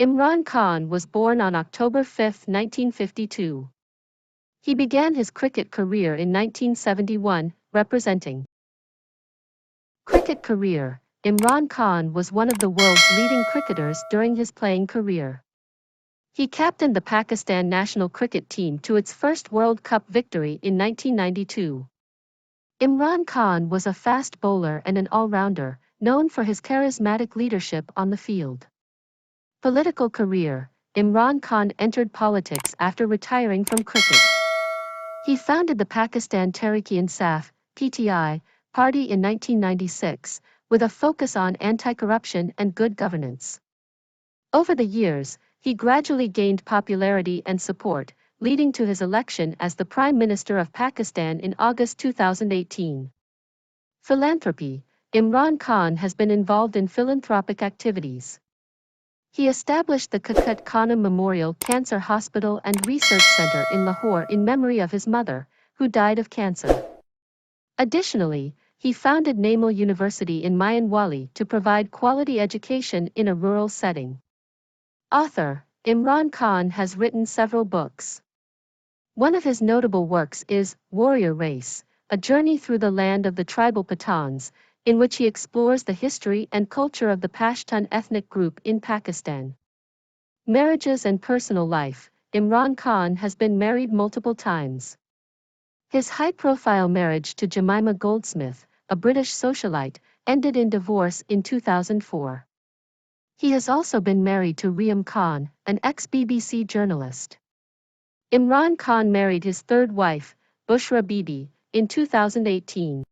Imran Khan was born on October 5, 1952. He began his cricket career in 1971, representing cricket career. Imran Khan was one of the world's leading cricketers during his playing career. He captained the Pakistan national cricket team to its first World Cup victory in 1992. Imran Khan was a fast bowler and an all-rounder, known for his charismatic leadership on the field. Political career. Imran Khan entered politics after retiring from cricket. He founded the Pakistan Tehreek-e-Insaf (PTI) party in 1996, with a focus on anti-corruption and good governance. Over the years, he gradually gained popularity and support, leading to his election as the Prime Minister of Pakistan in August 2018. Philanthropy. Imran Khan has been involved in philanthropic activities. He established the Kakut Khanum Memorial Cancer Hospital and Research Center in Lahore in memory of his mother, who died of cancer. Additionally, he founded Namal University in Mayanwali to provide quality education in a rural setting. Author. Imran Khan has written several books. One of his notable works is Warrior Race, a journey through the land of the tribal Pathans, in which he explores the history and culture of the Pashtun ethnic group in Pakistan. Marriages and personal life. Imran Khan has been married multiple times. His high-profile marriage to Jemima Goldsmith, a British socialite, ended in divorce in 2004. He has also been married to Riyam Khan, an ex-BBC journalist. Imran Khan married his third wife, Bushra Bibi, in 2018.